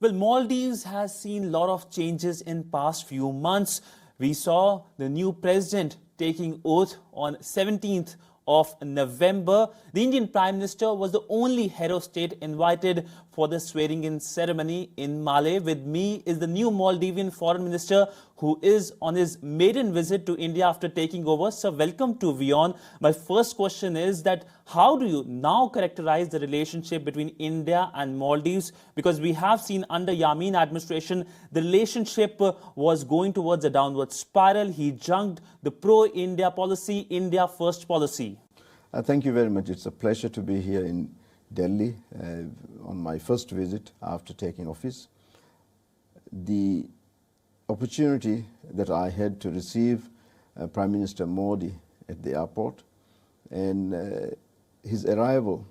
Well, Maldives has seen a lot of changes in past few months. We saw the new president taking oath on 17th of November. The Indian Prime Minister was the only head of state invited for the swearing-in ceremony in Malé. With me is the new Maldivian Foreign Minister who is on his maiden visit to India after taking over. Sir, welcome to WION. My first question is that how do you now characterize the relationship between India and Maldives? Because we have seen under Yamin administration, the relationship was going towards a downward spiral. He junked the pro-India policy, India first policy. Thank you very much. It's a pleasure to be here in Delhi on my first visit after taking office. The opportunity that I had to receive Prime Minister Modi at the airport and his arrival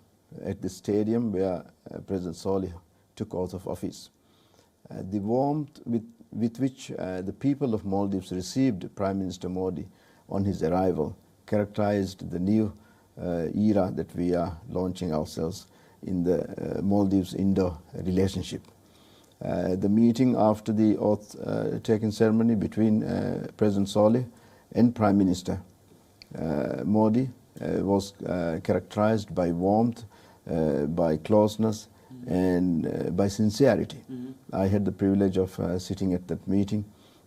at the stadium where President Solih took oath of office. The warmth with which the people of Maldives received Prime Minister Modi on his arrival characterized the new era that we are launching ourselves in the Maldives-Indo relationship. The meeting after the oath-taking ceremony between President Solih and Prime Minister Modi was characterized by warmth, by closeness, and by sincerity. I had the privilege of sitting at that meeting,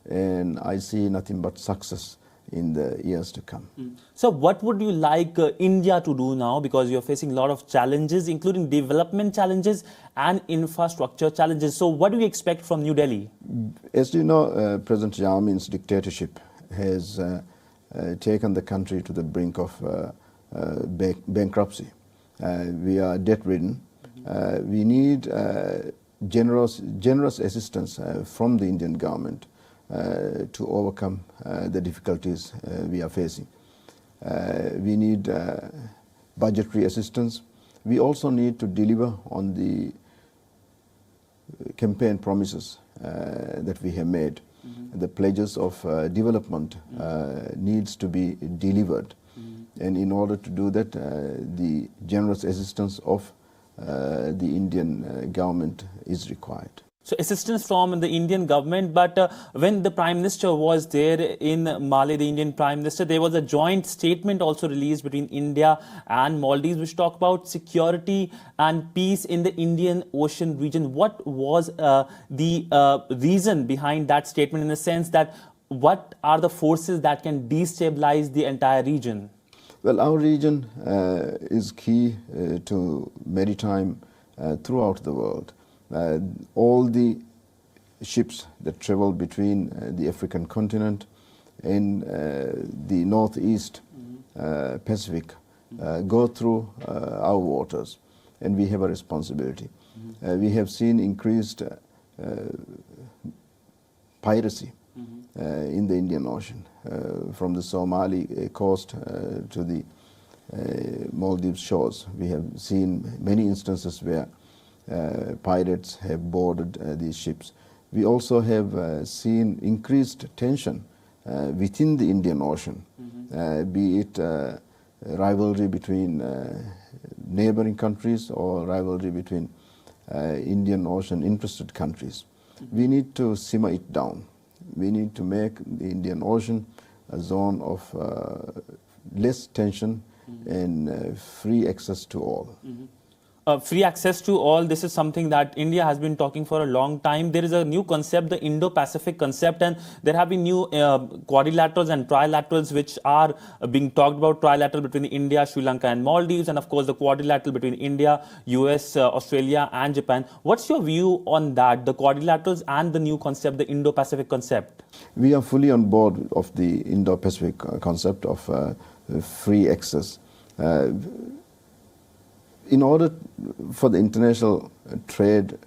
and I see nothing but success in the years to come. So what would you like India to do now, because you're facing a lot of challenges, including development challenges and infrastructure challenges? So what do you expect from New Delhi? As you know, President Yamin's dictatorship has taken the country to the brink of bankruptcy. We are debt-ridden. We need generous assistance from the Indian government to overcome the difficulties we are facing. We need budgetary assistance. We also need to deliver on the campaign promises that we have made. The pledges of development needs to be delivered. And in order to do that, the generous assistance of the Indian government is required. So assistance from the Indian government, but when the Prime Minister was there in Malé, the Indian Prime Minister, there was a joint statement also released between India and Maldives which talked about security and peace in the Indian Ocean region. What was the reason behind that statement, in the sense that what are the forces that can destabilize the entire region? Well, our region is key to maritime throughout the world. All the ships that travel between the African continent and the northeast Pacific go through our waters, and we have a responsibility. We have seen increased piracy in the Indian Ocean, from the Somali coast to the Maldives shores. We have seen many instances where pirates have boarded these ships. We also have seen increased tension within the Indian Ocean, be it rivalry between neighboring countries or rivalry between Indian Ocean interested countries. We need to simmer it down. We need to make the Indian Ocean a zone of less tension and free access to all. Free access to all, this is something that India has been talking for a long time. There is a new concept, the Indo-Pacific concept, and there have been new quadrilaterals and trilaterals which are being talked about. Trilateral between India, Sri Lanka and Maldives, and of course the quadrilateral between India, US, Australia and Japan. What's your view on that, the quadrilaterals and the new concept, the Indo-Pacific concept? We are fully on board of the Indo-Pacific concept of free access. In order for the international trade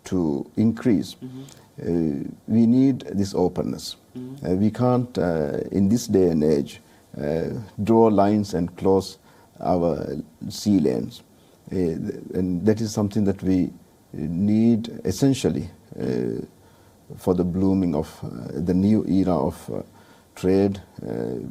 to increase, we need this openness. We can't, in this day and age, draw lines and close our sea lanes. And that is something that we need essentially for the blooming of the new era of trade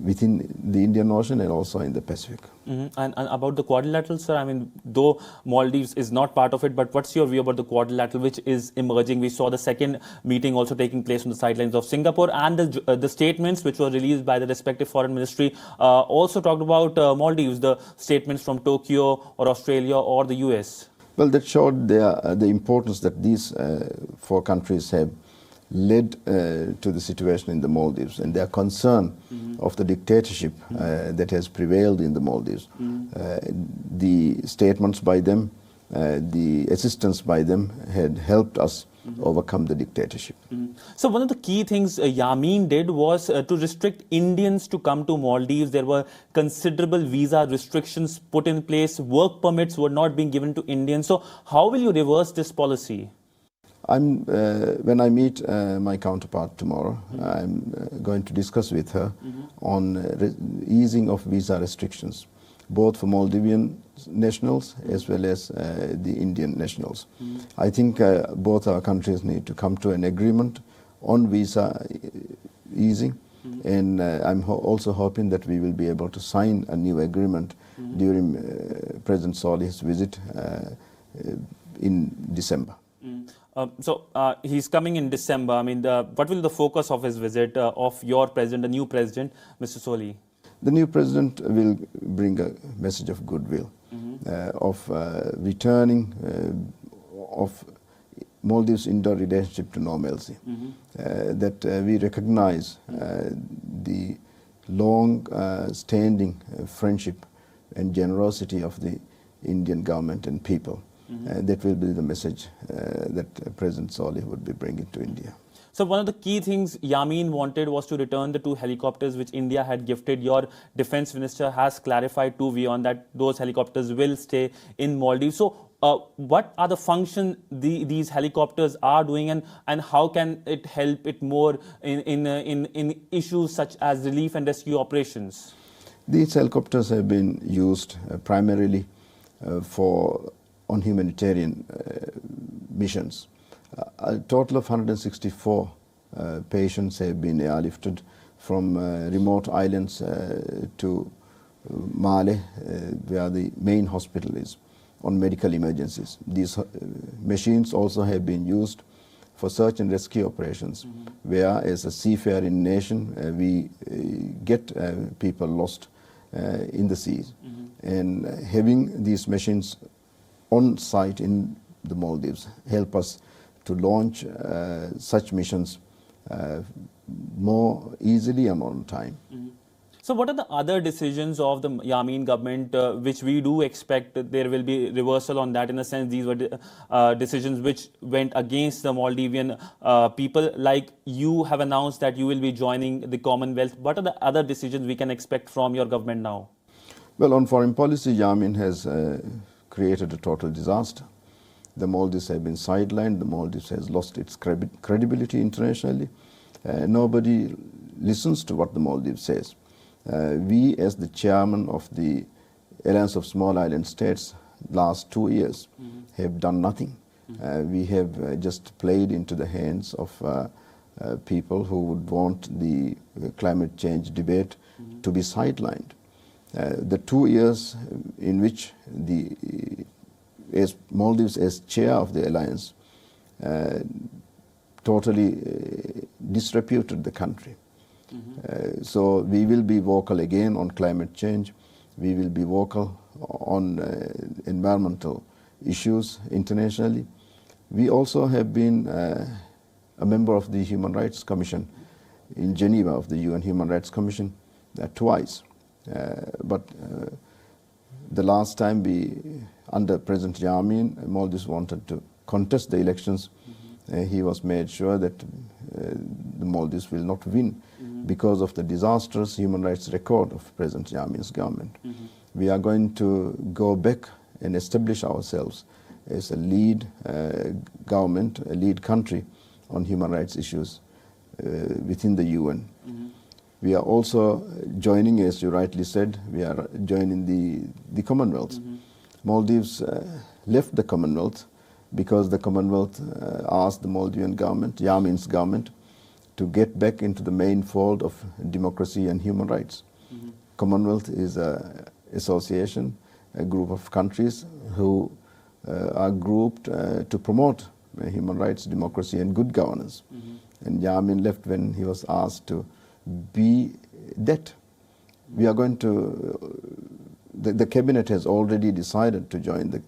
within the Indian Ocean and also in the Pacific. And about the quadrilateral, sir, I mean, though Maldives is not part of it, but what's your view about the quadrilateral, which is emerging? We saw the second meeting also taking place on the sidelines of Singapore, and the statements which were released by the respective foreign ministry also talked about Maldives, the statements from Tokyo or Australia or the US. Well, that showed the importance that these four countries have led to the situation in the Maldives, and their concern of the dictatorship that has prevailed in the Maldives. The statements by them, the assistance by them had helped us overcome the dictatorship. So one of the key things Yamin did was to restrict Indians to come to Maldives. There were considerable visa restrictions put in place. Work permits were not being given to Indians. So how will you reverse this policy? When I meet my counterpart tomorrow, I'm going to discuss with her on easing of visa restrictions, both for Maldivian nationals as well as the Indian nationals. I think both our countries need to come to an agreement on visa easing, and I'm also hoping that we will be able to sign a new agreement during President Solih's visit in December. So he's coming in December. I mean, what will the focus of his visit of your president, the new president, Mr. Solih? The new president will bring a message of goodwill, of returning of Maldives' Indo relationship to normalcy, that we recognize the long-standing friendship and generosity of the Indian government and people. That will be the message that President Solih would be bringing to India. So one of the key things Yamin wanted was to return the 2 helicopters which India had gifted. Your defense minister has clarified to WION that those helicopters will stay in Maldives. So what are the functions these helicopters are doing, and how can it help it more in issues such as relief and rescue operations? These helicopters have been used primarily on humanitarian missions. A total of 164 patients have been airlifted from remote islands to Male, where the main hospital is, on medical emergencies. These machines also have been used for search and rescue operations, where as a seafaring nation we get people lost in the seas. And having these machines on site in the Maldives help us to launch such missions more easily and on time. So what are the other decisions of the Yamin government which we do expect that there will be reversal on that? In a sense, these were decisions which went against the Maldivian people. Like, you have announced that you will be joining the Commonwealth. What are the other decisions we can expect from your government now? Well, on foreign policy, Yamin has created a total disaster. The Maldives have been sidelined. The Maldives has lost its credibility internationally. Nobody listens to what the Maldives says. We, as the chairman of the Alliance of Small Island States, last 2 years have done nothing. We have just played into the hands of people who would want the climate change debate to be sidelined. The 2 years in which as Maldives as chair of the alliance totally disreputed the country. So we will be vocal again on climate change. We will be vocal on environmental issues internationally. We also have been a member of the Human Rights Commission in Geneva, of the UN Human Rights Commission, twice. But the last time under President Yamin, Maldives wanted to contest the elections. He was made sure that the Maldives will not win because of the disastrous human rights record of President Yamin's government. We are going to go back and establish ourselves as a lead government, a lead country on human rights issues within the UN. We are also joining, as you rightly said, we are joining the Commonwealth. Maldives left the Commonwealth because the Commonwealth asked the Maldivian government, Yamin's government, to get back into the main fold of democracy and human rights. Commonwealth is an association, a group of countries who are grouped to promote human rights, democracy and good governance. And Yamin left when he was asked to be that. We are going to, the cabinet has already decided to join the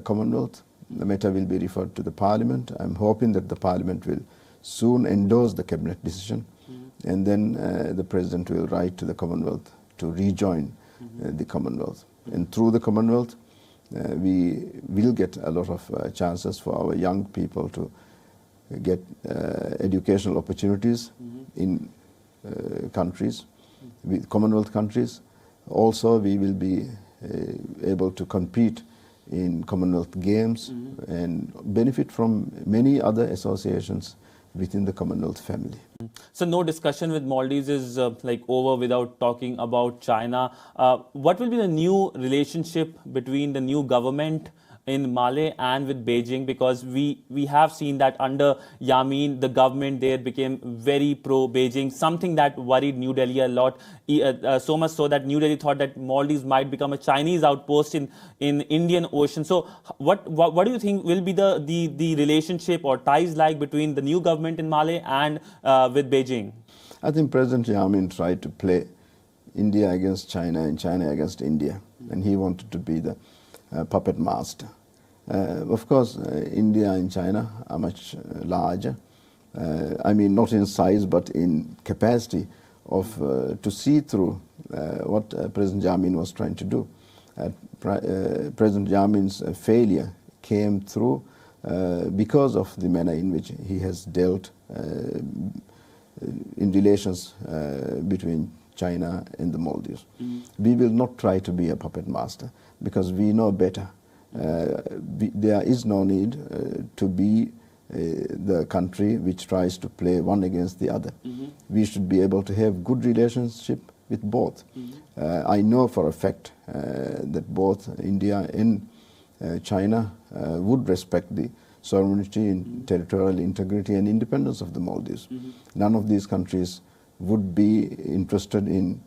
Commonwealth. The matter will be referred to the Parliament. I'm hoping that the Parliament will soon endorse the cabinet decision, and then the President will write to the Commonwealth to rejoin the Commonwealth. And through the Commonwealth, we will get a lot of chances for our young people to get educational opportunities in countries, with Commonwealth countries. Also, we will be able to compete in Commonwealth Games and benefit from many other associations within the Commonwealth family. So no discussion with Maldives is like over without talking about China. What will be the new relationship between the new government in Malé and with Beijing? Because we have seen that under Yamin, the government there became very pro-Beijing, something that worried New Delhi a lot, so much so that New Delhi thought that Maldives might become a Chinese outpost in Indian Ocean. So what do you think will be the relationship or ties like between the new government in Malé and with Beijing? I think President Yamin tried to play India against China and China against India, and he wanted to be the puppet master. Of course, India and China are much larger. I mean, not in size, but in capacity of to see through what President Yamin was trying to do. President Yamin's failure came through because of the manner in which he has dealt in relations between China and the Maldives. We will not try to be a puppet master, because we know better. There is no need to be the country which tries to play one against the other. We should be able to have good relationship with both. I know for a fact that both India and China would respect the sovereignty and territorial integrity and independence of the Maldives. None of these countries would be interested in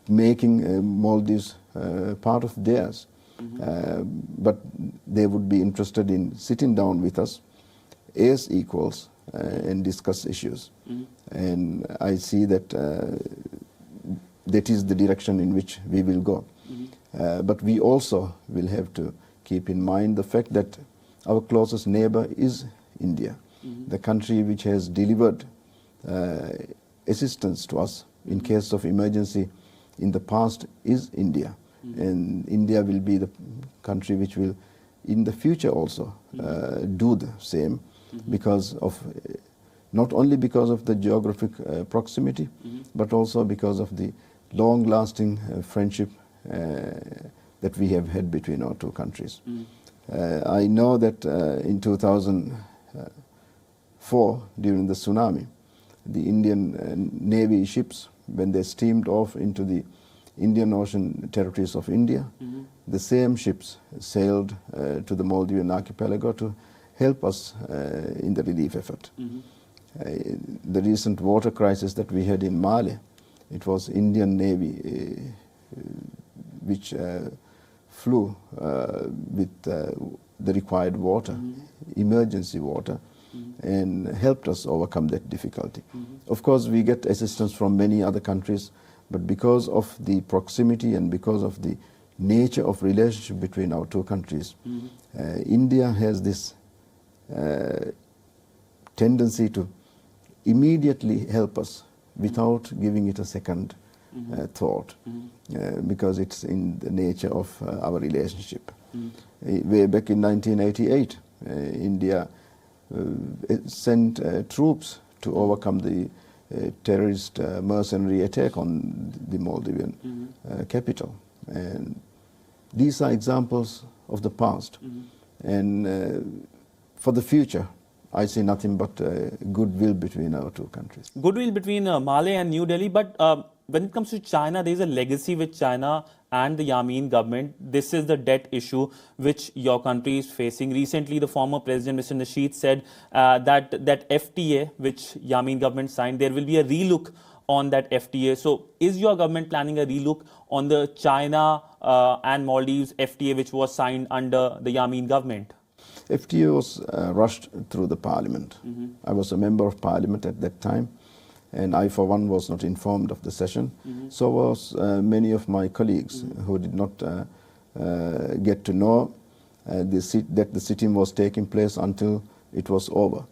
making Maldives part of theirs. But they would be interested in sitting down with us as equals and discuss issues. And I see that that is the direction in which we will go. But we also will have to keep in mind the fact that our closest neighbor is India, the country which has delivered assistance to us in case of emergency in the past is India. And India will be the country which will in the future also do the same, because of not only because of the geographic proximity, but also because of the long-lasting friendship that we have had between our two countries. I know that in 2004, during the tsunami, the Indian Navy ships, when they steamed off into the Indian Ocean territories of India, the same ships sailed to the Maldivian archipelago to help us in the relief effort. The recent water crisis that we had in Malé, it was Indian Navy which flew with the required water, emergency water, and helped us overcome that difficulty. Of course, we get assistance from many other countries, but because of the proximity and because of the nature of relationship between our two countries, India has this tendency to immediately help us without giving it a second thought, because it's in the nature of our relationship. Way back in 1988, India sent troops to overcome the terrorist mercenary attack on the Maldivian capital. And these are examples of the past. And for the future, I see nothing but goodwill between our two countries. Goodwill between Malé and New Delhi, but when it comes to China, there is a legacy with China, and the Yamin government. This is the debt issue which your country is facing. Recently, the former president, Mr. Nasheed, said that FTA, which Yamin government signed, there will be a relook on that FTA. So is your government planning a relook on the China and Maldives FTA, which was signed under the Yamin government? FTA was rushed through the parliament. I was a member of parliament at that time, and I, for one, was not informed of the session. So was many of my colleagues who did not get to know that the sitting was taking place until it was over.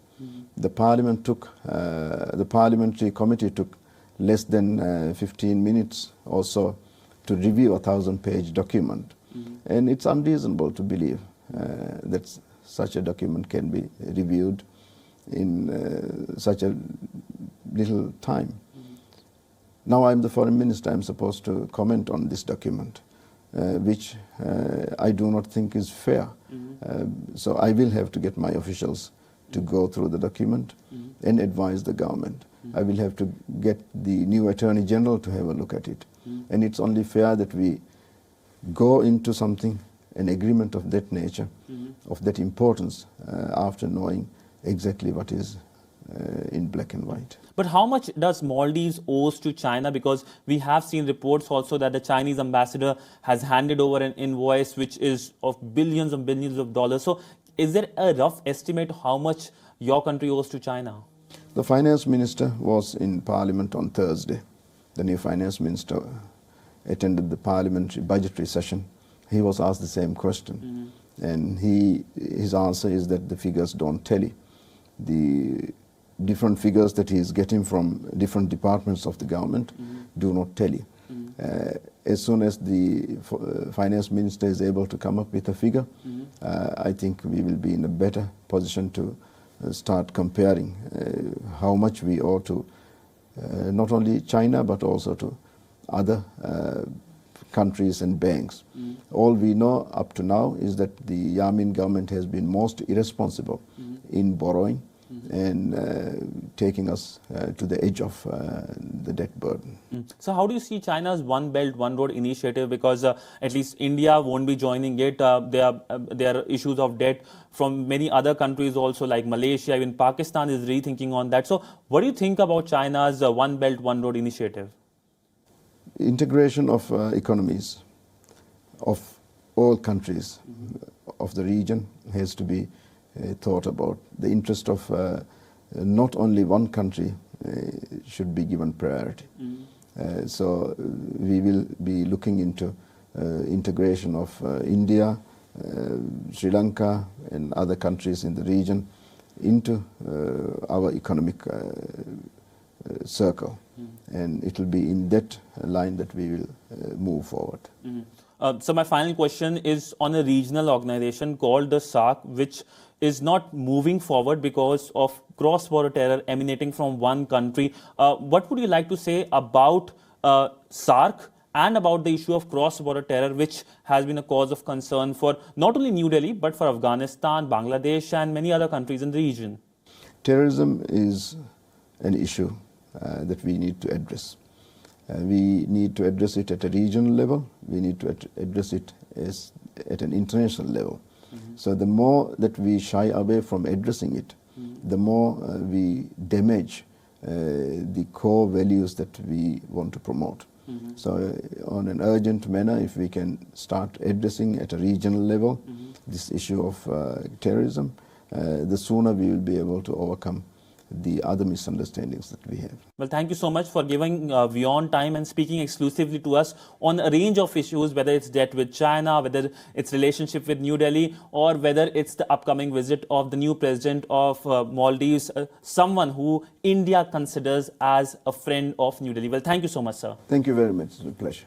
The parliament took, the parliamentary committee took less than 15 minutes or so to review a 1,000-page document. And it's unreasonable to believe that such a document can be reviewed in such a little time. Now I'm the foreign minister, I'm supposed to comment on this document, which I do not think is fair. So I will have to get my officials to go through the document and advise the government. I will have to get the new Attorney General to have a look at it. And it's only fair that we go into something, an agreement of that nature, of that importance, after knowing exactly what is in black and white. But how much does Maldives owes to China? Because we have seen reports also that the Chinese ambassador has handed over an invoice which is of billions and billions of dollars. So is there a rough estimate how much your country owes to China? The finance minister was in parliament on Thursday. The new finance minister attended the parliamentary budgetary session. He was asked the same question. And his answer is that the figures don't tally. The different figures that he is getting from different departments of the government do not tally. As soon as the finance minister is able to come up with a figure, I think we will be in a better position to start comparing how much we owe to not only China but also to other countries and banks. All we know up to now is that the Yamin government has been most irresponsible in borrowing and taking us to the edge of the debt burden. So how do you see China's One Belt, One Road initiative? Because at least India won't be joining it. There are issues of debt from many other countries also, like Malaysia, even Pakistan is rethinking on that. So what do you think about China's One Belt, One Road initiative? Integration of economies of all countries of the region has to be thought about. The interest of not only one country should be given priority. So we will be looking into integration of India, Sri Lanka and other countries in the region into our economic circle. And it will be in that line that we will move forward. So my final question is on a regional organization called the SAARC, which is not moving forward because of cross-border terror emanating from one country. What would you like to say about SAARC and about the issue of cross-border terror, which has been a cause of concern for not only New Delhi, but for Afghanistan, Bangladesh and many other countries in the region? Terrorism is an issue that we need to address. We need to address it at a regional level. We need to address it at an international level. So the more that we shy away from addressing it, the more we damage the core values that we want to promote. So on an urgent manner, if we can start addressing at a regional level this issue of terrorism, the sooner we will be able to overcome the other misunderstandings that we have. Well, thank you so much for giving WION time and speaking exclusively to us on a range of issues, whether it's debt with China, whether it's relationship with New Delhi, or whether it's the upcoming visit of the new president of Maldives, someone who India considers as a friend of New Delhi. Well, thank you so much, sir. Thank you very much. It's a pleasure.